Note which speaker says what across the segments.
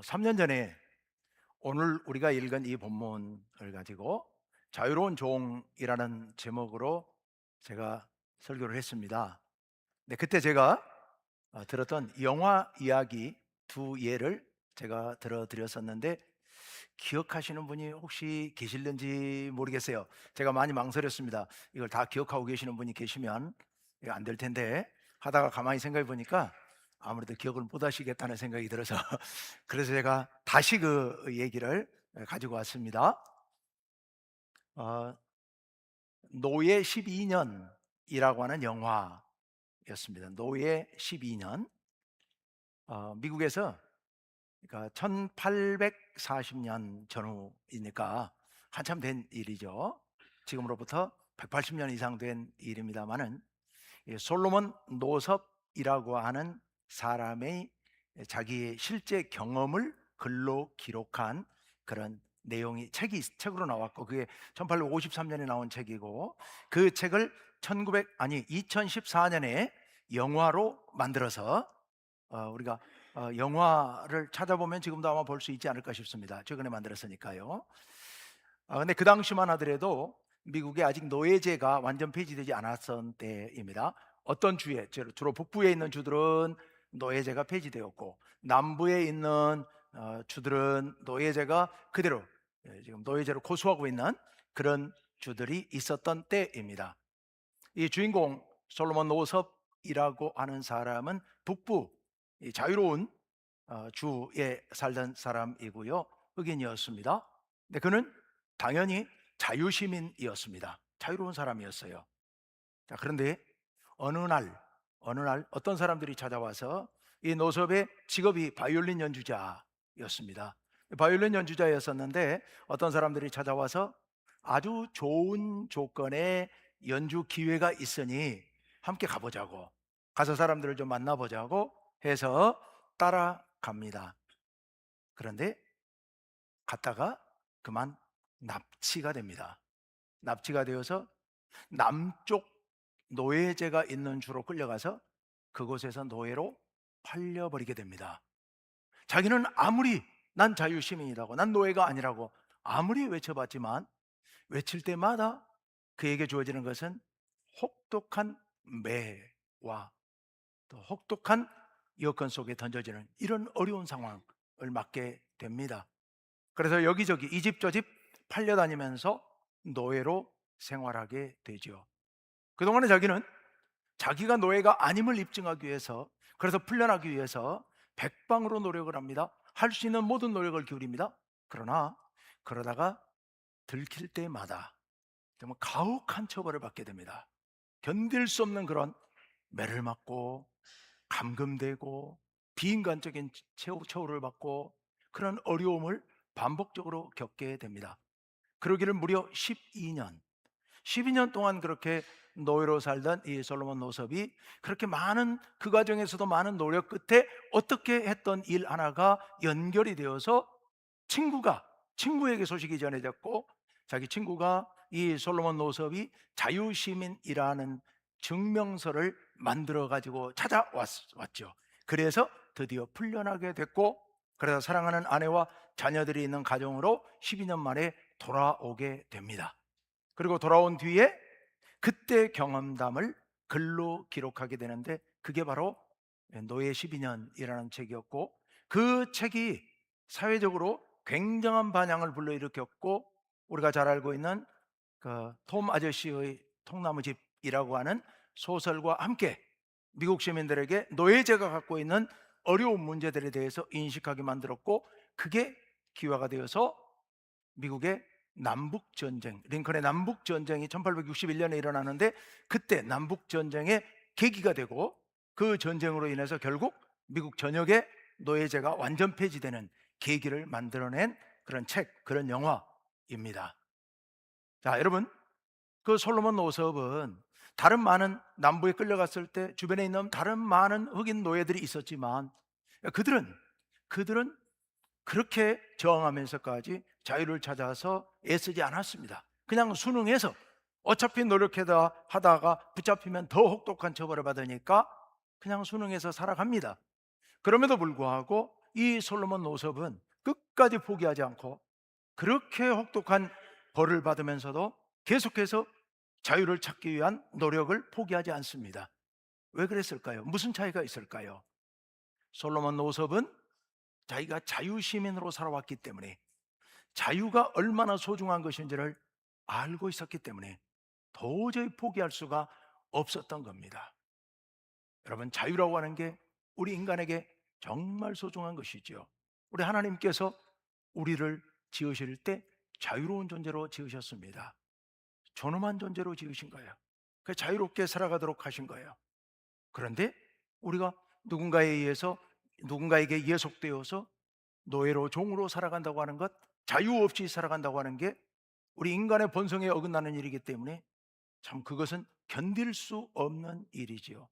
Speaker 1: 3년 전에 오늘 우리가 읽은 이 본문을 가지고 자유로운 종이라는 제목으로 제가 설교를 했습니다. 네, 그때 제가 들었던 영화 이야기 두 예를 제가 들어드렸었는데 기억하시는 분이 혹시 계실는지 모르겠어요. 제가 많이 망설였습니다. 이걸 다 기억하고 계시는 분이 계시면 안 될 텐데 하다가 가만히 생각해 보니까 아무래도 기억을 못 하시겠다는 생각이 들어서 그래서 제가 다시 그 얘기를 가지고 왔습니다. 어, 노예 12년이라고 하는 영화였습니다. 노예 12년. 미국에서 그러니까 1840년 전후이니까 한참 된 일이죠. 지금으로부터 180년 이상 된 일입니다만은 솔로몬 노섭이라고 하는 사람의 자기의 실제 경험을 글로 기록한 그런 내용이 책으로 나왔고 그게 1853년에 나온 책이고 그 책을 2014년에 영화로 만들어서 우리가 영화를 찾아보면 지금도 아마 볼 수 있지 않을까 싶습니다. 최근에 만들었으니까요. 근데 그 당시만 하더라도 미국에 아직 노예제가 완전 폐지되지 않았던 때입니다. 어떤 주에 주로 북부에 있는 주들은 노예제가 폐지되었고 남부에 있는 주들은 노예제가 그대로 지금 노예제로 고수하고 있는 그런 주들이 있었던 때입니다. 이 주인공 솔로몬 노섭이라고 하는 사람은 북부 이 자유로운 주에 살던 사람이고요. 흑인이었습니다. 근데 그는 당연히 자유시민이었습니다. 자유로운 사람이었어요. 자, 그런데 어느 날 어떤 사람들이 찾아와서 이 노섭의 직업이 바이올린 연주자였습니다. 바이올린 연주자였었는데 어떤 사람들이 찾아와서 아주 좋은 조건의 연주 기회가 있으니 함께 가보자고, 가서 사람들을 좀 만나보자고 해서 따라갑니다. 그런데 갔다가 그만 납치가 됩니다. 납치가 되어서 남쪽 노예제가 있는 주로 끌려가서 그곳에서 노예로 팔려버리게 됩니다. 자기는 아무리 난 자유시민이라고, 난 노예가 아니라고 아무리 외쳐봤지만 외칠 때마다 그에게 주어지는 것은 혹독한 매와 또 혹독한 여건 속에 던져지는 이런 어려운 상황을 맞게 됩니다. 그래서 여기저기 이 집 저 집 팔려다니면서 노예로 생활하게 되죠. 그동안에 자기는 자기가 노예가 아님을 입증하기 위해서, 그래서 풀려나기 위해서 백방으로 노력을 합니다. 할 수 있는 모든 노력을 기울입니다. 그러나 그러다가 들킬 때마다 정말 가혹한 처벌을 받게 됩니다. 견딜 수 없는 그런 매를 맞고 감금되고 비인간적인 처우를 받고 그런 어려움을 반복적으로 겪게 됩니다. 그러기를 무려 12년 동안 그렇게 노예로 살던 이 솔로몬 노섭이 그렇게 많은 그 과정에서도 많은 노력 끝에 어떻게 했던 일 하나가 연결이 되어서 친구에게 소식이 전해졌고 자기 친구가 이 솔로몬 노섭이 자유시민이라는 증명서를 만들어 가지고 찾아왔죠. 그래서 드디어 풀려나게 됐고 그래서 사랑하는 아내와 자녀들이 있는 가정으로 12년 만에 돌아오게 됩니다. 그리고 돌아온 뒤에 그때 경험담을 글로 기록하게 되는데 그게 바로 노예 12년이라는 책이었고 그 책이 사회적으로 굉장한 반향을 불러일으켰고 우리가 잘 알고 있는 그 톰 아저씨의 통나무집이라고 하는 소설과 함께 미국 시민들에게 노예제가 갖고 있는 어려운 문제들에 대해서 인식하게 만들었고 그게 기화가 되어서 미국의 남북전쟁, 링컨의 남북전쟁이 1861년에 일어나는데 그때 남북전쟁의 계기가 되고 그 전쟁으로 인해서 결국 미국 전역에 노예제가 완전 폐지되는 계기를 만들어낸 그런 책, 그런 영화입니다. 자, 여러분, 그 솔로몬 노섭은 다른 많은 남부에 끌려갔을 때 주변에 있는 다른 많은 흑인 노예들이 있었지만 그들은 그렇게 저항하면서까지 자유를 찾아서 애쓰지 않았습니다. 그냥 순응해서 어차피 노력해다 하다가 붙잡히면 더 혹독한 처벌을 받으니까 그냥 순응해서 살아갑니다. 그럼에도 불구하고 이 솔로몬 노섭은 끝까지 포기하지 않고 그렇게 혹독한 벌을 받으면서도 계속해서 자유를 찾기 위한 노력을 포기하지 않습니다. 왜 그랬을까요? 무슨 차이가 있을까요? 솔로몬 노섭은 자기가 자유시민으로 살아왔기 때문에, 자유가 얼마나 소중한 것인지를 알고 있었기 때문에 도저히 포기할 수가 없었던 겁니다. 여러분, 자유라고 하는 게 우리 인간에게 정말 소중한 것이죠. 우리 하나님께서 우리를 지으실 때 자유로운 존재로 지으셨습니다. 존엄한 존재로 지으신 거예요. 그 자유롭게 살아가도록 하신 거예요. 그런데 우리가 누군가에 의해서, 누군가에게 예속되어서 노예로, 종으로 살아간다고 하는 것, 자유 없이 살아간다고 하는 게 우리 인간의 본성에 어긋나는 일이기 때문에 참 그것은 견딜 수 없는 일이지요.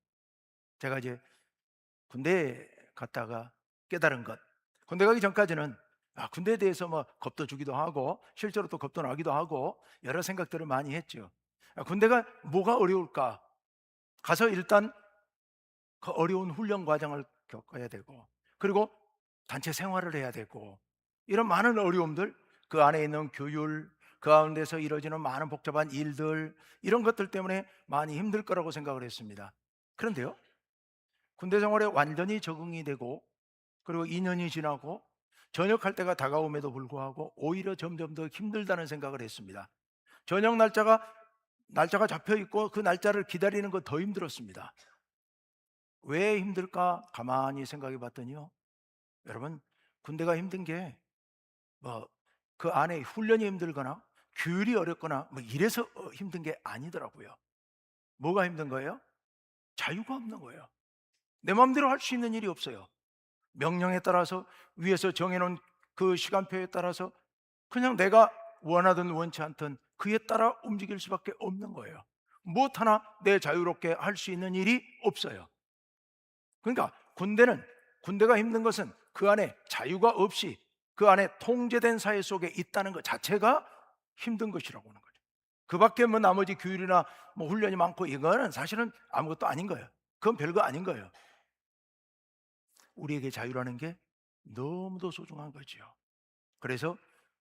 Speaker 1: 제가 이제 군대에 갔다가 깨달은 것, 군대 가기 전까지는 군대에 대해서 뭐 겁도 주기도 하고 실제로 또 겁도 나기도 하고 여러 생각들을 많이 했죠. 군대가 뭐가 어려울까? 가서 일단 그 어려운 훈련 과정을 겪어야 되고, 그리고 단체 생활을 해야 되고, 이런 많은 어려움들, 그 안에 있는 교율, 그 가운데서 이루어지는 많은 복잡한 일들, 이런 것들 때문에 많이 힘들 거라고 생각을 했습니다. 그런데요, 군대 생활에 완전히 적응이 되고, 그리고 2년이 지나고 전역할 때가 다가옴에도 불구하고 오히려 점점 더 힘들다는 생각을 했습니다. 전역 날짜가 잡혀 있고 그 날짜를 기다리는 거 더 힘들었습니다. 왜 힘들까 가만히 생각해 봤더니요, 여러분, 군대가 힘든 게 뭐 그 안에 훈련이 힘들거나 규율이 어렵거나 뭐 이래서 힘든 게 아니더라고요. 뭐가 힘든 거예요? 자유가 없는 거예요. 내 마음대로 할 수 있는 일이 없어요. 명령에 따라서, 위에서 정해놓은 그 시간표에 따라서 그냥 내가 원하든 원치 않든 그에 따라 움직일 수밖에 없는 거예요. 무엇 하나 내 자유롭게 할 수 있는 일이 없어요. 그러니까 군대가 힘든 것은 그 안에 자유가 없이 그 안에 통제된 사회 속에 있다는 것 자체가 힘든 것이라고 하는 거죠. 그 밖에 뭐 나머지 규율이나 뭐 훈련이 많고 이거는 사실은 아무것도 아닌 거예요. 그건 별거 아닌 거예요. 우리에게 자유라는 게 너무도 소중한 거죠. 그래서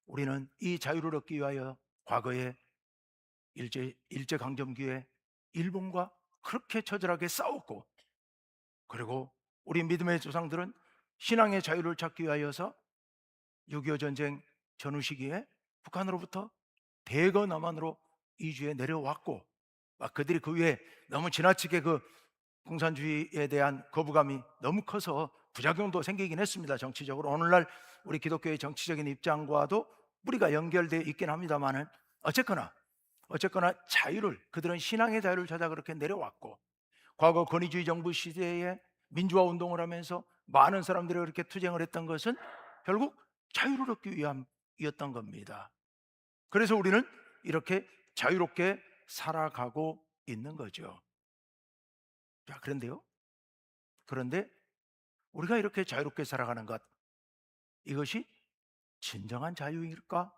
Speaker 1: 우리는 이 자유를 얻기 위하여 과거에 일제강점기에 일본과 그렇게 처절하게 싸웠고, 그리고 우리 믿음의 조상들은 신앙의 자유를 찾기 위하여서 6.25 전쟁 전후 시기에 북한으로부터 대거 남한으로 이주해 내려왔고, 그들이 그 위에 너무 지나치게 그 공산주의에 대한 거부감이 너무 커서 부작용도 생기긴 했습니다. 정치적으로 오늘날 우리 기독교의 정치적인 입장과도 뿌리가 연결되어 있긴 합니다만은, 어쨌거나 그들은 신앙의 자유를 찾아 그렇게 내려왔고, 과거 권위주의 정부 시대에 민주화 운동을 하면서 많은 사람들이 그렇게 투쟁을 했던 것은 결국 자유를 얻기 위함이었던 겁니다. 그래서 우리는 이렇게 자유롭게 살아가고 있는 거죠. 자, 그런데 우리가 이렇게 자유롭게 살아가는 것, 이것이 진정한 자유일까?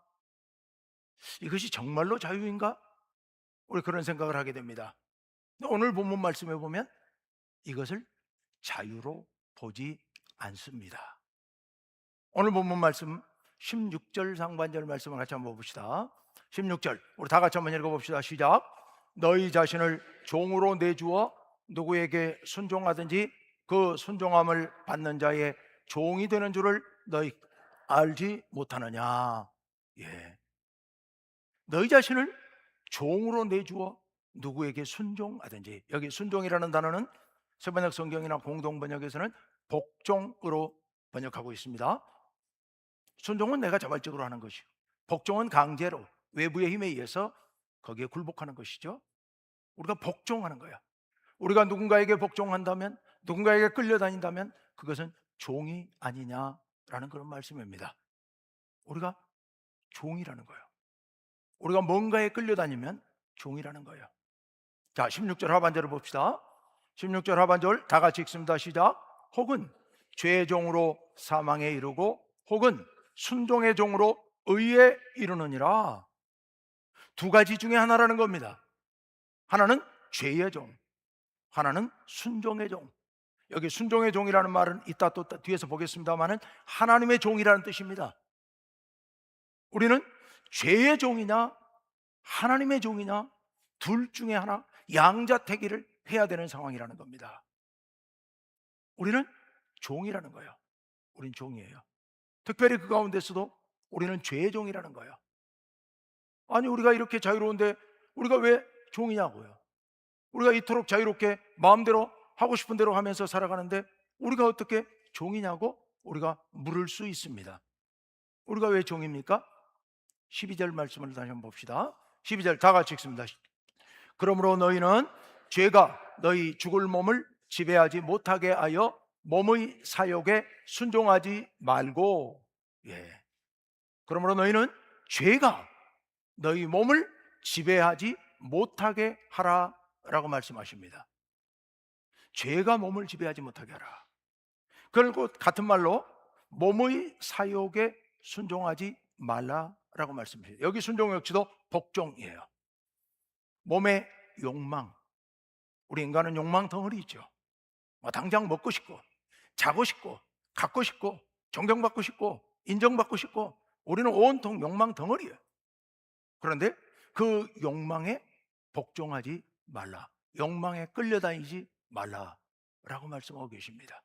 Speaker 1: 이것이 정말로 자유인가? 우리 그런 생각을 하게 됩니다. 오늘 본문 말씀에 보면 이것을 자유로 보지 않습니다. 오늘 본문 말씀 16절 상반절 말씀을 같이 한번 봅시다. 16절 우리 다 같이 한번 읽어봅시다. 시작. 너희 자신을 종으로 내주어 누구에게 순종하든지 그 순종함을 받는 자의 종이 되는 줄을 너희 알지 못하느냐. 예. 너희 자신을 종으로 내주어 누구에게 순종하든지, 여기 순종이라는 단어는 세번역 성경이나 공동 번역에서는 복종으로 번역하고 있습니다. 순종은 내가 자발적으로 하는 것이고, 복종은 강제로 외부의 힘에 의해서 거기에 굴복하는 것이죠. 우리가 복종하는 거야. 우리가 누군가에게 복종한다면, 누군가에게 끌려다닌다면 그것은 종이 아니냐라는 그런 말씀입니다. 우리가 종이라는 거예요. 우리가 뭔가에 끌려다니면 종이라는 거예요. 자, 16절 하반절을 봅시다. 16절 하반절 다 같이 읽습니다. 시작. 혹은 죄의 종으로 사망에 이르고 혹은 순종의 종으로 의에 이르느니라. 두 가지 중에 하나라는 겁니다. 하나는 죄의 종, 하나는 순종의 종. 여기 순종의 종이라는 말은 이따 또 뒤에서 보겠습니다만은 하나님의 종이라는 뜻입니다. 우리는 죄의 종이냐 하나님의 종이냐 둘 중에 하나 양자택일을 해야 되는 상황이라는 겁니다. 우리는 종이라는 거예요. 우린 종이에요. 특별히 그 가운데서도 우리는 죄의 종이라는 거예요. 아니 우리가 이렇게 자유로운데 우리가 왜 종이냐고요. 우리가 이토록 자유롭게 마음대로 하고 싶은 대로 하면서 살아가는데 우리가 어떻게 종이냐고 우리가 물을 수 있습니다. 우리가 왜 종입니까? 12절 말씀을 다시 한번 봅시다. 12절 다 같이 읽습니다. 그러므로 너희는 죄가 너희 죽을 몸을 지배하지 못하게 하여 몸의 사욕에 순종하지 말고, 예. 그러므로 너희는 죄가 너희 몸을 지배하지 못하게 하라라고 말씀하십니다. 죄가 몸을 지배하지 못하게 하라. 그리고 같은 말로 몸의 사욕에 순종하지 말라라고 말씀하십니다. 여기 순종 역시도 복종이에요. 몸의 욕망, 우리 인간은 욕망 덩어리 있죠. 당장 먹고 싶고 자고 싶고 갖고 싶고 존경받고 싶고 인정받고 싶고 우리는 온통 욕망 덩어리예요. 그런데 그 욕망에 복종하지 말라, 욕망에 끌려다니지 말라라고 말씀하고 계십니다.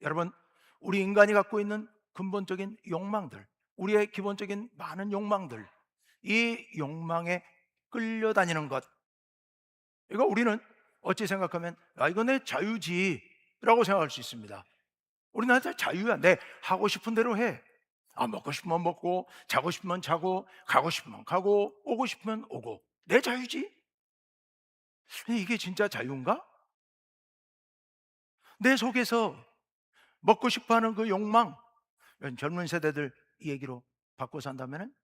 Speaker 1: 여러분, 우리 인간이 갖고 있는 근본적인 욕망들, 우리의 기본적인 많은 욕망들, 이 욕망에 끌려다니는 것, 이거 우리는 어찌 생각하면 이거 내 자유지 라고 생각할 수 있습니다. 우리는 한테 자유야. 내 하고 싶은 대로 해. 먹고 싶으면 먹고 자고 싶으면 자고 가고 싶으면 가고 오고 싶으면 오고 내 자유지. 근데 이게 진짜 자유인가? 내 속에서 먹고 싶어하는 그 욕망, 젊은 세대들 이 얘기로 바꿔 산다면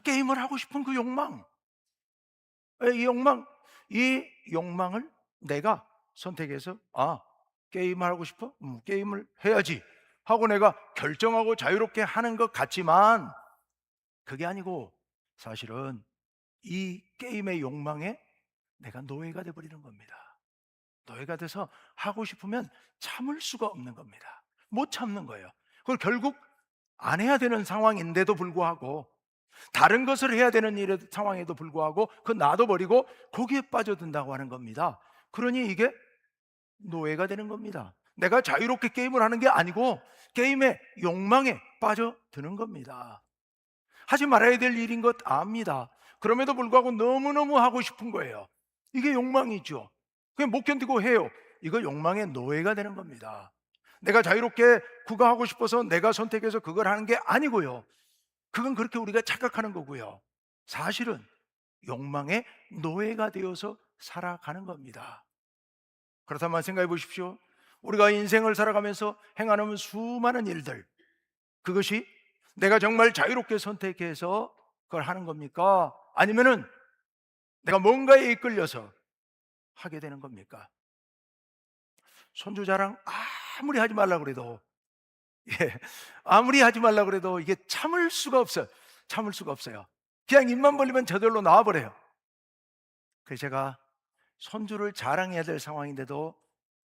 Speaker 1: 게임을 하고 싶은 그 욕망, 이 욕망을 내가 선택해서 게임을 하고 싶어? 게임을 해야지 하고 내가 결정하고 자유롭게 하는 것 같지만 그게 아니고 사실은 이 게임의 욕망에 내가 노예가 돼버리는 겁니다. 노예가 돼서 하고 싶으면 참을 수가 없는 겁니다. 못 참는 거예요. 그걸 결국 안 해야 되는 상황인데도 불구하고 다른 것을 해야 되는 상황에도 불구하고 그 놔둬버리고 거기에 빠져든다고 하는 겁니다. 그러니 이게 노예가 되는 겁니다. 내가 자유롭게 게임을 하는 게 아니고 게임의 욕망에 빠져드는 겁니다. 하지 말아야 될 일인 것 압니다. 그럼에도 불구하고 너무너무 하고 싶은 거예요. 이게 욕망이죠. 그냥 못 견디고 해요. 이거 욕망의 노예가 되는 겁니다. 내가 자유롭게 그거 하고 싶어서 내가 선택해서 그걸 하는 게 아니고요. 그건 그렇게 우리가 착각하는 거고요. 사실은 욕망의 노예가 되어서 살아가는 겁니다. 그렇다면 생각해 보십시오. 우리가 인생을 살아가면서 행하는 수많은 일들, 그것이 내가 정말 자유롭게 선택해서 그걸 하는 겁니까? 아니면은 내가 뭔가에 이끌려서 하게 되는 겁니까? 손주 자랑 아무리 하지 말라 그래도 아무리 하지 말라 그래도 이게 참을 수가 없어요. 참을 수가 없어요. 그냥 입만 벌리면 저절로 나와버려요. 그래서 제가 손주를 자랑해야 될 상황인데도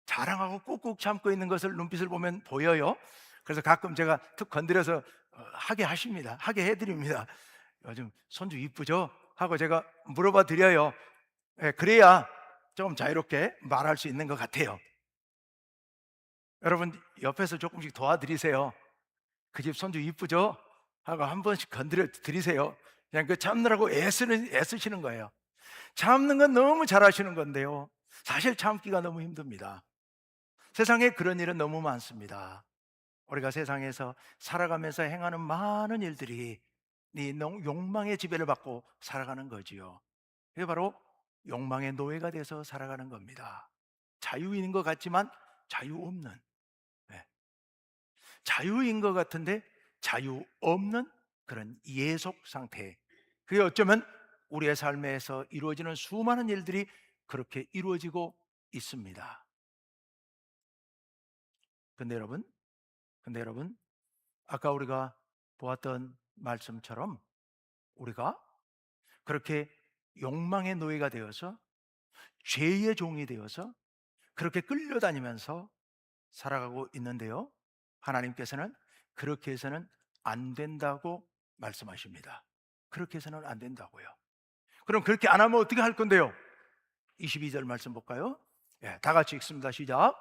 Speaker 1: 자랑하고 꾹꾹 참고 있는 것을 눈빛을 보면 보여요. 그래서 가끔 제가 툭 건드려서 하게 하십니다. 하게 해드립니다. 요즘 손주 이쁘죠? 하고 제가 물어봐 드려요. 그래야 좀 자유롭게 말할 수 있는 것 같아요. 여러분 옆에서 조금씩 도와드리세요. 그 집 손주 이쁘죠? 하고 한 번씩 건드려 드리세요. 그냥 그 참느라고 애쓰시는 거예요. 참는 건 너무 잘하시는 건데요. 사실 참기가 너무 힘듭니다. 세상에 그런 일은 너무 많습니다. 우리가 세상에서 살아가면서 행하는 많은 일들이 네 욕망의 지배를 받고 살아가는 거지요. 이게 바로 욕망의 노예가 돼서 살아가는 겁니다. 자유인 것 같지만 자유 없는, 네. 자유인 것 같은데 자유 없는 그런 예속 상태. 그게 어쩌면 우리의 삶에서 이루어지는 수많은 일들이 그렇게 이루어지고 있습니다. 근데 여러분, 아까 우리가 보았던 말씀처럼 우리가 그렇게 욕망의 노예가 되어서 죄의 종이 되어서 그렇게 끌려다니면서 살아가고 있는데요, 하나님께서는 그렇게 해서는 안 된다고 말씀하십니다. 그렇게 해서는 안 된다고요. 그럼 그렇게 안 하면 어떻게 할 건데요? 22절 말씀 볼까요? 예, 다 같이 읽습니다. 시작.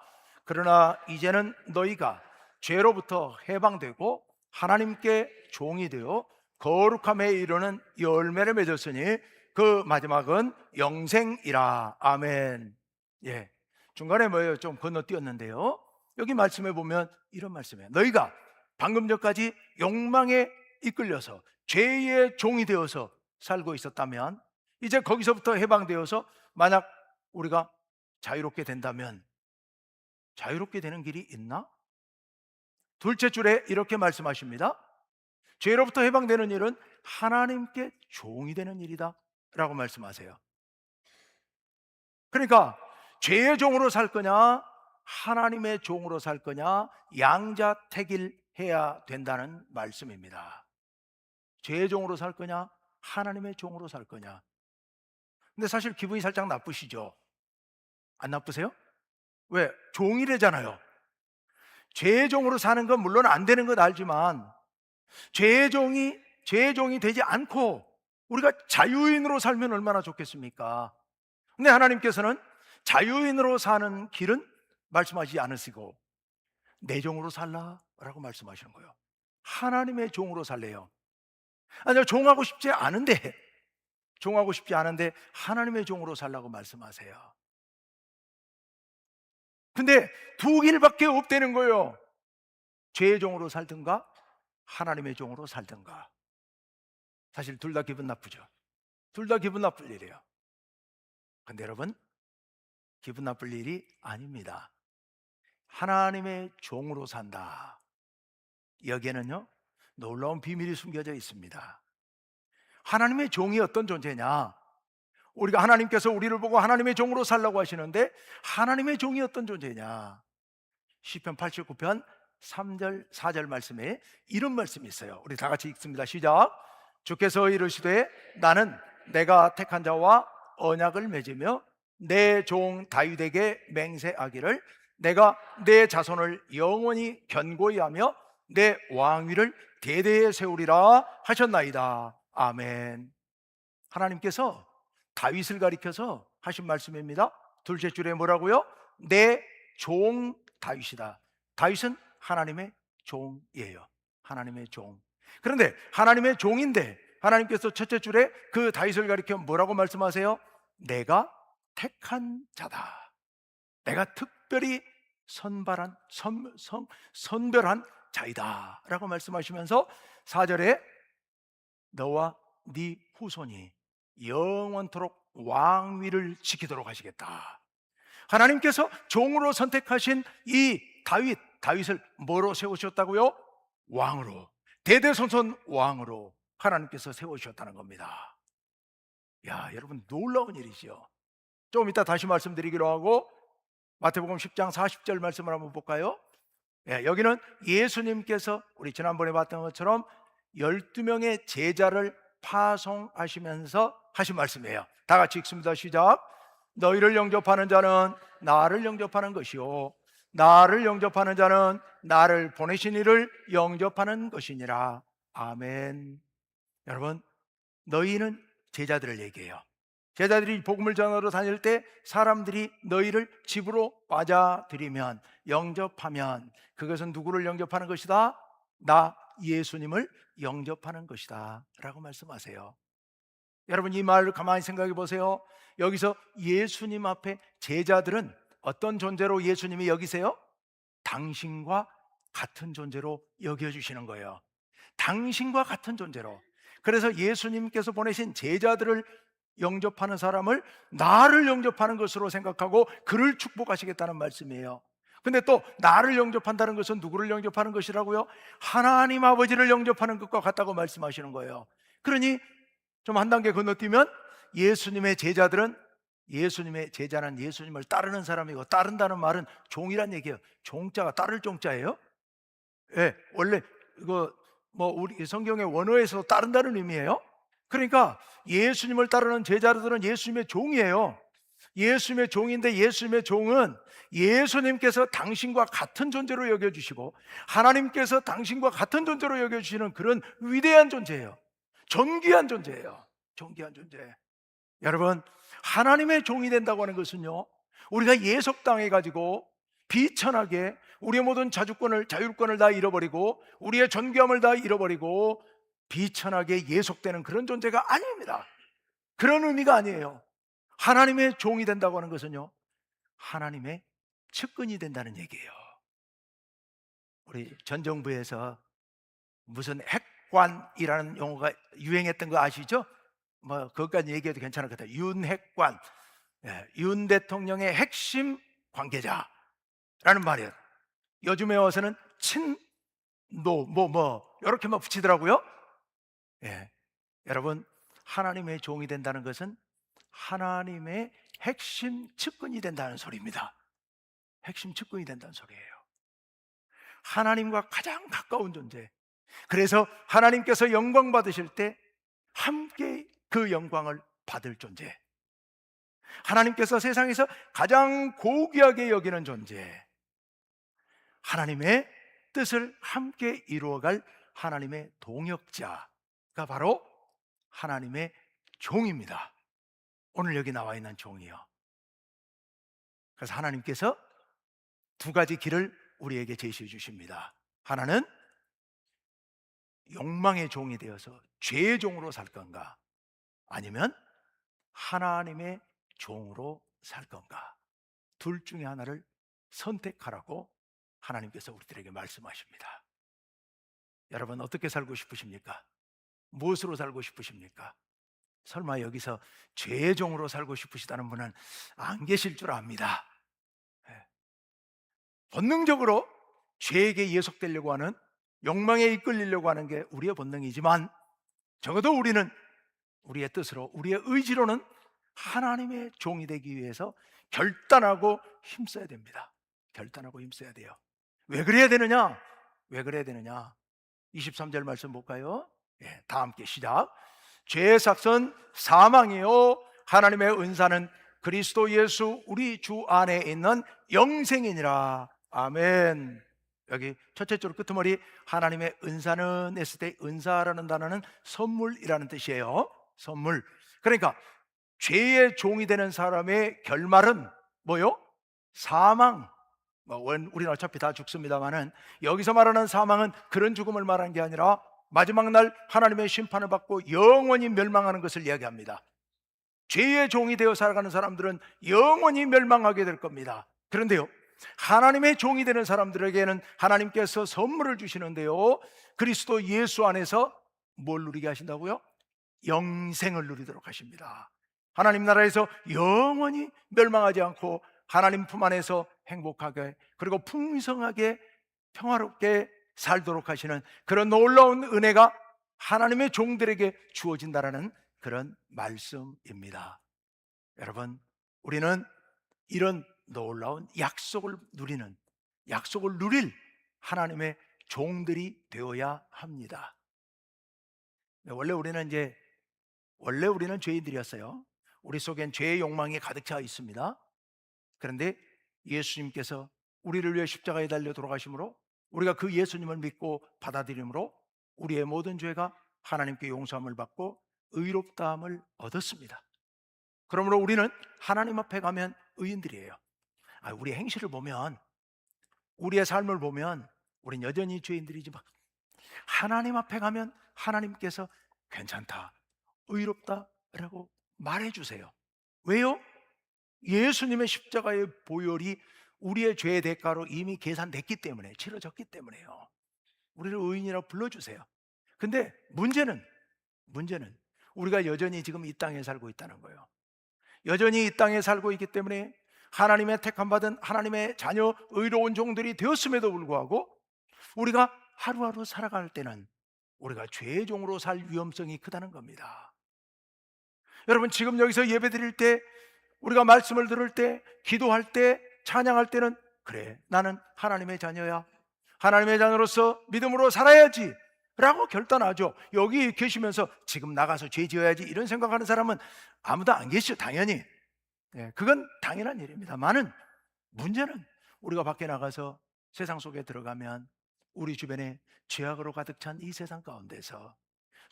Speaker 1: 그러나 이제는 너희가 죄로부터 해방되고 하나님께 종이 되어 거룩함에 이르는 열매를 맺었으니 그 마지막은 영생이라. 아멘. 예, 중간에 뭐예요? 좀 건너뛰었는데요, 여기 말씀해 보면 이런 말씀이에요. 너희가 방금 전까지 욕망에 이끌려서 죄의 종이 되어서 살고 있었다면, 이제 거기서부터 해방되어서 만약 우리가 자유롭게 된다면, 자유롭게 되는 길이 있나? 둘째 줄에 이렇게 말씀하십니다. 죄로부터 해방되는 일은 하나님께 종이 되는 일이다 라고 말씀하세요. 그러니까 죄의 종으로 살 거냐 하나님의 종으로 살 거냐, 양자택일해야 된다는 말씀입니다. 죄의 종으로 살 거냐 하나님의 종으로 살 거냐. 근데 사실 기분이 살짝 나쁘시죠? 안 나쁘세요? 왜? 종이래잖아요. 죄의 종으로 사는 건 물론 안 되는 건 알지만, 죄의 종이 되지 않고 우리가 자유인으로 살면 얼마나 좋겠습니까? 근데 하나님께서는 자유인으로 사는 길은 말씀하지 않으시고 내 종으로 살라라고 말씀하시는 거예요. 하나님의 종으로 살래요. 아니요, 종하고 싶지 않은데 하나님의 종으로 살라고 말씀하세요. 근데 두 길밖에 없다는 거예요. 죄의 종으로 살든가 하나님의 종으로 살든가. 사실 둘 다 기분 나쁘죠. 둘 다 기분 나쁠 일이에요. 근데 여러분, 기분 나쁠 일이 아닙니다. 하나님의 종으로 산다, 여기에는요 놀라운 비밀이 숨겨져 있습니다. 하나님의 종이 어떤 존재냐? 우리가 하나님께서 우리를 보고 하나님의 종으로 살라고 하시는데, 하나님의 종이 어떤 존재냐? 시편 89편 3절 4절 말씀에 이런 말씀이 있어요. 우리 다 같이 읽습니다. 시작. 주께서 이르시되 나는 내가 택한 자와 언약을 맺으며 내 종 다윗에게 맹세하기를 내가 내 자손을 영원히 견고히 하며 내 왕위를 대대에 세우리라 하셨나이다. 아멘. 하나님께서 다윗을 가리켜서 하신 말씀입니다. 둘째 줄에 뭐라고요? 내 종 다윗이다. 다윗은 하나님의 종이에요. 하나님의 종. 그런데 하나님의 종인데 하나님께서 첫째 줄에 그 다윗을 가리켜 뭐라고 말씀하세요? 내가 택한 자다. 내가 특별히 선별한 자이다 라고 말씀하시면서 4절에 너와 네 후손이 영원토록 왕위를 지키도록 하시겠다. 하나님께서 종으로 선택하신 이 다윗을 뭐로 세우셨다고요? 왕으로, 대대손손 왕으로 하나님께서 세우셨다는 겁니다. 야, 여러분 놀라운 일이죠. 좀 이따 다시 말씀드리기로 하고 마태복음 10장 40절 말씀을 한번 볼까요? 예, 여기는 예수님께서 우리 지난번에 봤던 것처럼 12명의 제자를 파송하시면서 하신 말씀이에요. 다 같이 읽습니다. 시작. 너희를 영접하는 자는 나를 영접하는 것이요 나를 영접하는 자는 나를 보내신 이를 영접하는 것이니라. 아멘. 여러분, 너희는 제자들을 얘기해요. 제자들이 복음을 전하러 다닐 때 사람들이 너희를 집으로 맞아들이면, 영접하면 그것은 누구를 영접하는 것이다? 나 예수님을 영접하는 것이다 라고 말씀하세요. 여러분, 이 말을 가만히 생각해 보세요. 여기서 예수님 앞에 제자들은 어떤 존재로 예수님이 여기세요? 당신과 같은 존재로 여겨주시는 거예요. 당신과 같은 존재로. 그래서 예수님께서 보내신 제자들을 영접하는 사람을 나를 영접하는 것으로 생각하고 그를 축복하시겠다는 말씀이에요. 근데 또 나를 영접한다는 것은 누구를 영접하는 것이라고요? 하나님 아버지를 영접하는 것과 같다고 말씀하시는 거예요. 그러니 좀 한 단계 건너뛰면 예수님의 제자는 예수님을 따르는 사람이고, 따른다는 말은 종이란 얘기예요. 종자가 따를 종자예요. 예, 원래 이거 우리 성경의 원어에서 따른다는 의미예요. 그러니까 예수님을 따르는 제자들은 예수님의 종이에요. 예수님의 종인데 예수님의 종은 예수님께서 당신과 같은 존재로 여겨주시고 하나님께서 당신과 같은 존재로 여겨주시는 그런 위대한 존재예요. 존귀한 존재예요. 존귀한 존재. 여러분, 하나님의 종이 된다고 하는 것은요, 우리가 예속당해 가지고 비천하게 우리의 모든 자율권을 다 잃어버리고 우리의 존귀함을 다 잃어버리고 비천하게 예속되는 그런 존재가 아닙니다. 그런 의미가 아니에요. 하나님의 종이 된다고 하는 것은요, 하나님의 측근이 된다는 얘기예요. 우리 전 정부에서 무슨 핵관이라는 용어가 유행했던 거 아시죠? 뭐 그것까지 얘기해도 괜찮을 것 같아요. 윤핵관, 윤 대통령의 핵심 관계자라는 말이에요. 요즘에 와서는 친노 이렇게 막 붙이더라고요. 여러분, 하나님의 종이 된다는 것은 하나님의 핵심 측근이 된다는 소리입니다. 핵심 측근이 된다는 소리예요. 하나님과 가장 가까운 존재. 그래서 하나님께서 영광 받으실 때 함께 그 영광을 받을 존재. 하나님께서 세상에서 가장 고귀하게 여기는 존재. 하나님의 뜻을 함께 이루어갈 하나님의 동역자가 바로 하나님의 종입니다. 오늘 여기 나와 있는 종이요. 그래서 하나님께서 두 가지 길을 우리에게 제시해 주십니다. 하나는 욕망의 종이 되어서 죄의 종으로 살 건가, 아니면 하나님의 종으로 살 건가. 둘 중에 하나를 선택하라고 하나님께서 우리들에게 말씀하십니다. 여러분, 어떻게 살고 싶으십니까? 무엇으로 살고 싶으십니까? 설마 여기서 죄의 종으로 살고 싶으시다는 분은 안 계실 줄 압니다. 본능적으로 죄에게 예속되려고 하는, 욕망에 이끌리려고 하는 게 우리의 본능이지만, 적어도 우리는 우리의 뜻으로, 우리의 의지로는 하나님의 종이 되기 위해서 결단하고 힘써야 됩니다. 결단하고 힘써야 돼요. 왜 그래야 되느냐? 왜 그래야 되느냐? 23절 말씀 볼까요? 다 함께 시작. 죄의 삭선 사망이요, 하나님의 은사는 그리스도 예수 우리 주 안에 있는 영생이니라. 아멘. 여기 첫째 줄 끝머리 하나님의 은사는 했을 때, 은사라는 단어는 선물이라는 뜻이에요. 선물. 그러니까 죄의 종이 되는 사람의 결말은 뭐요? 사망. 우리는 어차피 다 죽습니다만은, 여기서 말하는 사망은 그런 죽음을 말하는 게 아니라 마지막 날 하나님의 심판을 받고 영원히 멸망하는 것을 이야기합니다. 죄의 종이 되어 살아가는 사람들은 영원히 멸망하게 될 겁니다. 그런데요, 하나님의 종이 되는 사람들에게는 하나님께서 선물을 주시는데요, 그리스도 예수 안에서 뭘 누리게 하신다고요? 영생을 누리도록 하십니다. 하나님 나라에서 영원히 멸망하지 않고 하나님 품 안에서 행복하게, 그리고 풍성하게 평화롭게 살도록 하시는 그런 놀라운 은혜가 하나님의 종들에게 주어진다라는 그런 말씀입니다. 여러분, 우리는 이런 놀라운 약속을 누릴 하나님의 종들이 되어야 합니다. 원래 우리는 죄인들이었어요. 우리 속엔 죄의 욕망이 가득 차 있습니다. 그런데 예수님께서 우리를 위해 십자가에 달려 돌아가심으로, 우리가 그 예수님을 믿고 받아들임으로 우리의 모든 죄가 하나님께 용서함을 받고 의롭다함을 얻었습니다. 그러므로 우리는 하나님 앞에 가면 의인들이에요. 우리 행실을 보면, 우리의 삶을 보면 우린 여전히 죄인들이지만 하나님 앞에 가면 하나님께서 괜찮다, 의롭다라고 말해주세요. 왜요? 예수님의 십자가의 보혈이 우리의 죄의 대가로 이미 계산됐기 때문에, 치러졌기 때문에요. 우리를 의인이라고 불러주세요. 근데 문제는 우리가 여전히 지금 이 땅에 살고 있다는 거예요. 여전히 이 땅에 살고 있기 때문에 하나님의 택함받은 하나님의 자녀, 의로운 종들이 되었음에도 불구하고 우리가 하루하루 살아갈 때는 우리가 죄의 종으로 살 위험성이 크다는 겁니다. 여러분, 지금 여기서 예배 드릴 때, 우리가 말씀을 들을 때, 기도할 때, 찬양할 때는, 그래, 나는 하나님의 자녀야, 하나님의 자녀로서 믿음으로 살아야지 라고 결단하죠. 여기 계시면서 지금 나가서 죄 지어야지 이런 생각하는 사람은 아무도 안 계시죠. 당연히 그건 당연한 일입니다만은 문제는 우리가 밖에 나가서 세상 속에 들어가면 우리 주변에 죄악으로 가득 찬 이 세상 가운데서,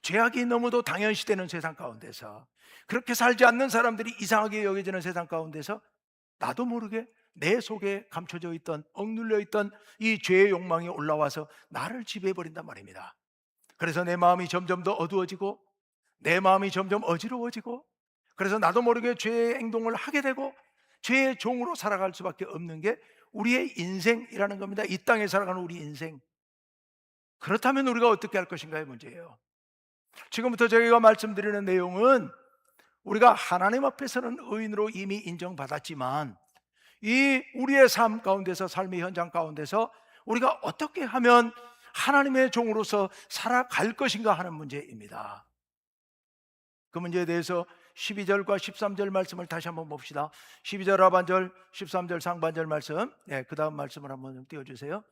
Speaker 1: 죄악이 너무도 당연시되는 세상 가운데서, 그렇게 살지 않는 사람들이 이상하게 여겨지는 세상 가운데서 나도 모르게 내 속에 감춰져 있던, 억눌려 있던 이 죄의 욕망이 올라와서 나를 지배해 버린단 말입니다. 그래서 내 마음이 점점 더 어두워지고, 내 마음이 점점 어지러워지고, 그래서 나도 모르게 죄의 행동을 하게 되고 죄의 종으로 살아갈 수밖에 없는 게 우리의 인생이라는 겁니다. 이 땅에 살아가는 우리 인생. 그렇다면 우리가 어떻게 할 것인가의 문제예요. 지금부터 저희가 말씀드리는 내용은 우리가 하나님 앞에서는 의인으로 이미 인정받았지만 이 우리의 삶 가운데서, 삶의 현장 가운데서 우리가 어떻게 하면 하나님의 종으로서 살아갈 것인가 하는 문제입니다. 그 문제에 대해서 12절과 13절 말씀을 다시 한번 봅시다. 12절 하반절, 13절 상반절 말씀, 그 다음 말씀을 한번 좀 띄워주세요.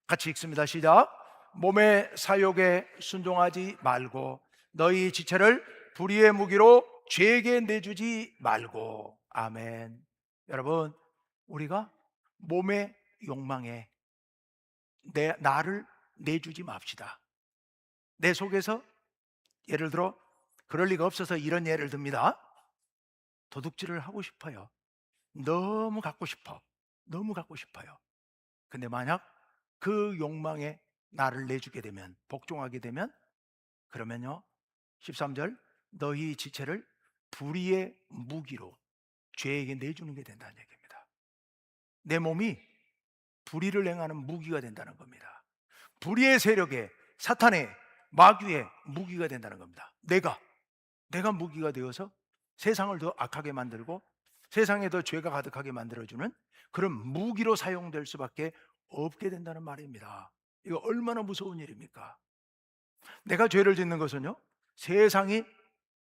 Speaker 1: 같이 읽습니다. 시작. 몸의 사욕에 순종하지 말고 너희 지체를 불의의 무기로 죄에게 내주지 말고. 아멘. 여러분, 우리가 몸의 욕망에 나를 내주지 맙시다. 내 속에서 예를 들어 그럴 리가 없어서 이런 예를 듭니다. 도둑질을 하고 싶어요. 너무 갖고 싶어. 너무 갖고 싶어요. 근데 만약 그 욕망에 나를 내주게 되면, 복종하게 되면, 그러면요 13절 너희 지체를 불의의 무기로 죄에게 내주는 게 된다는 얘기입니다. 내 몸이 불의를 행하는 무기가 된다는 겁니다. 불의의 세력에, 사탄의, 마귀의 무기가 된다는 겁니다. 내가 무기가 되어서 세상을 더 악하게 만들고 세상에 더 죄가 가득하게 만들어주는 그런 무기로 사용될 수밖에 없게 된다는 말입니다. 이거 얼마나 무서운 일입니까? 내가 죄를 짓는 것은요 세상이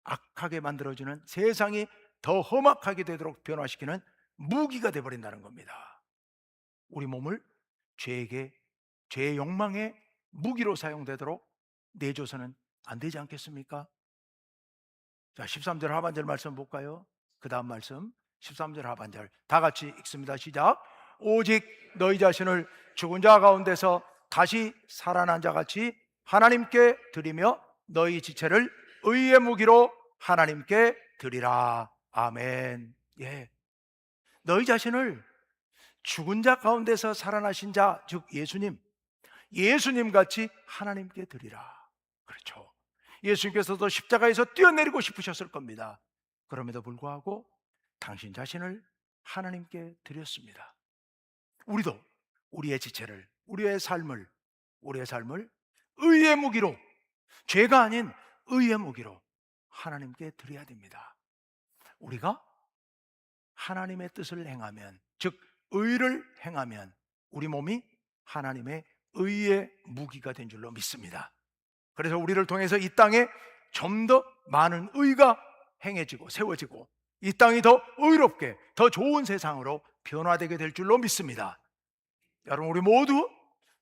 Speaker 1: 악하게 만들어주는, 세상이 더 험악하게 되도록 변화시키는 무기가 되어버린다는 겁니다. 우리 몸을 죄의 욕망의 무기로 사용되도록 내줘서는 안 되지 않겠습니까? 자, 13절 하반절 말씀 볼까요? 그 다음 말씀 13절 하반절 다 같이 읽습니다. 시작. 오직 너희 자신을 죽은 자 가운데서 다시 살아난 자같이 하나님께 드리며 너희 지체를 의의 무기로 하나님께 드리라. 아멘. 너희 자신을 죽은 자 가운데서 살아나신 자, 즉 예수님 같이 하나님께 드리라. 그렇죠. 예수님께서도 십자가에서 뛰어내리고 싶으셨을 겁니다. 그럼에도 불구하고 당신 자신을 하나님께 드렸습니다. 우리도 우리의 지체를, 우리의 삶을 의의 무기로, 죄가 아닌 의의 무기로 하나님께 드려야 됩니다. 우리가 하나님의 뜻을 행하면, 즉 의를 행하면 우리 몸이 하나님의 의의 무기가 된 줄로 믿습니다. 그래서 우리를 통해서 이 땅에 좀 더 많은 의가 행해지고 세워지고 이 땅이 더 의롭게, 더 좋은 세상으로 변화되게 될 줄로 믿습니다. 여러분, 우리 모두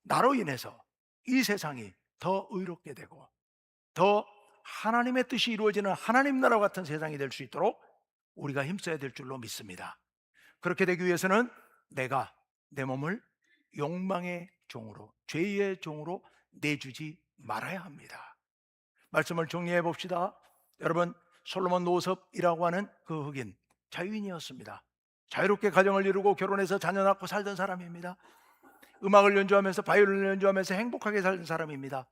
Speaker 1: 나로 인해서 이 세상이 더 의롭게 되고 더 하나님의 뜻이 이루어지는 하나님 나라 같은 세상이 될 수 있도록 우리가 힘써야 될 줄로 믿습니다. 그렇게 되기 위해서는 내가 내 몸을 욕망의 종으로, 죄의 종으로 내주지 말아야 합니다. 말씀을 정리해 봅시다. 여러분, 솔로몬 노섭이라고 하는 그 흑인 자유인이었습니다. 자유롭게 가정을 이루고 결혼해서 자녀 낳고 살던 사람입니다. 음악을 연주하면서, 바이올린을 연주하면서 행복하게 살던 사람입니다.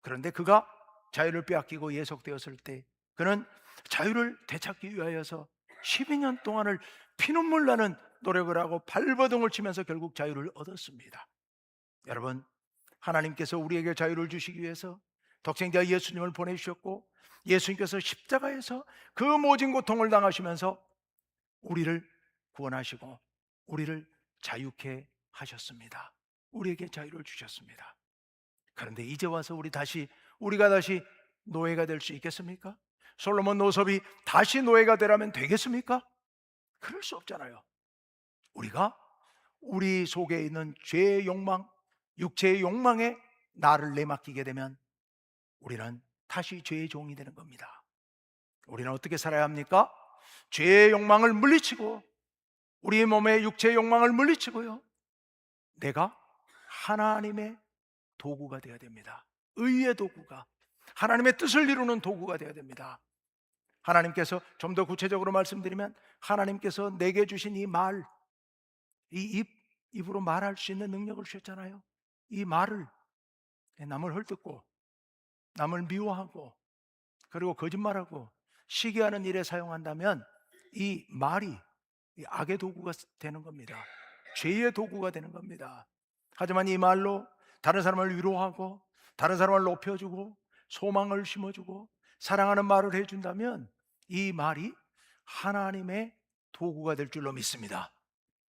Speaker 1: 그런데 그가 자유를 빼앗기고 예속되었을 때 그는 자유를 되찾기 위하여서 12년 동안을 피눈물 나는 노력을 하고 발버둥을 치면서 결국 자유를 얻었습니다. 여러분, 하나님께서 우리에게 자유를 주시기 위해서 독생자 예수님을 보내주셨고 예수님께서 십자가에서 그 모진 고통을 당하시면서 우리를 구원하시고 우리를 자유케 하셨습니다. 우리에게 자유를 주셨습니다. 그런데 이제 와서 우리가 다시 노예가 될 수 있겠습니까? 솔로몬 노섭이 다시 노예가 되라면 되겠습니까? 그럴 수 없잖아요. 우리가 우리 속에 있는 죄의 욕망, 육체의 욕망에 나를 내맡기게 되면 우리는 다시 죄의 종이 되는 겁니다. 우리는 어떻게 살아야 합니까? 죄의 욕망을 물리치고 우리 몸의 육체의 욕망을 물리치고요, 내가 하나님의 도구가 되어야 됩니다. 의의 도구가, 하나님의 뜻을 이루는 도구가 되어야 됩니다. 하나님께서, 좀 더 구체적으로 말씀드리면, 하나님께서 내게 주신 이 말, 이 입으로 말할 수 있는 능력을 주셨잖아요. 이 말을 남을 헐뜯고 남을 미워하고 그리고 거짓말하고 시기하는 일에 사용한다면 이 말이 이 악의 도구가 되는 겁니다. 죄의 도구가 되는 겁니다. 하지만 이 말로 다른 사람을 위로하고 다른 사람을 높여주고 소망을 심어주고 사랑하는 말을 해준다면 이 말이 하나님의 도구가 될 줄로 믿습니다.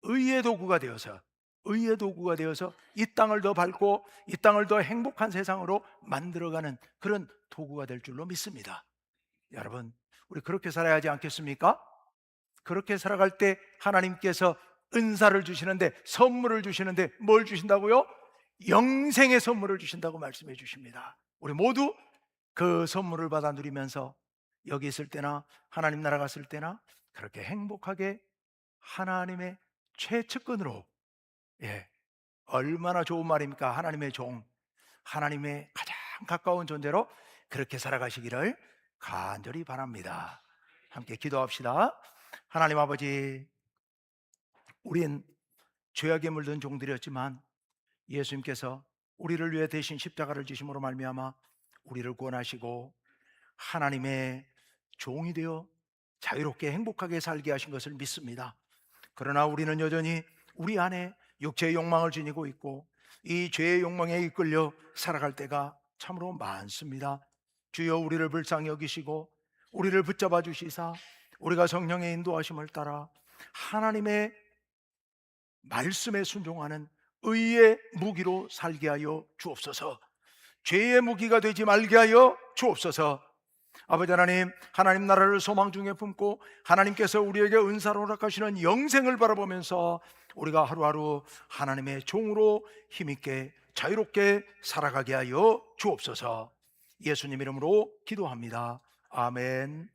Speaker 1: 의의 도구가 되어서, 의의 도구가 되어서 이 땅을 더 밝고 이 땅을 더 행복한 세상으로 만들어가는 그런 도구가 될 줄로 믿습니다. 여러분, 우리 그렇게 살아야 하지 않겠습니까? 그렇게 살아갈 때 하나님께서 은사를 주시는데, 선물을 주시는데 뭘 주신다고요? 영생의 선물을 주신다고 말씀해 주십니다. 우리 모두 그 선물을 받아 누리면서 여기 있을 때나 하나님 나라 갔을 때나 그렇게 행복하게 하나님의 최측근으로, 얼마나 좋은 말입니까? 하나님의 종, 하나님의 가장 가까운 존재로 그렇게 살아가시기를 간절히 바랍니다. 함께 기도합시다. 하나님 아버지, 우린 죄악에 물든 종들이었지만 예수님께서 우리를 위해 대신 십자가를 지심으로 말미암아 우리를 구원하시고 하나님의 종이 되어 자유롭게 행복하게 살게 하신 것을 믿습니다. 그러나 우리는 여전히 우리 안에 육체의 욕망을 지니고 있고 이 죄의 욕망에 이끌려 살아갈 때가 참으로 많습니다. 주여, 우리를 불쌍히 여기시고 우리를 붙잡아 주시사 우리가 성령의 인도하심을 따라 하나님의 말씀에 순종하는 의의 무기로 살게 하여 주옵소서. 죄의 무기가 되지 말게 하여 주옵소서. 아버지 하나님, 하나님 나라를 소망 중에 품고 하나님께서 우리에게 은사로 허락하시는 영생을 바라보면서 우리가 하루하루 하나님의 종으로 힘있게 자유롭게 살아가게 하여 주옵소서. 예수님 이름으로 기도합니다. 아멘.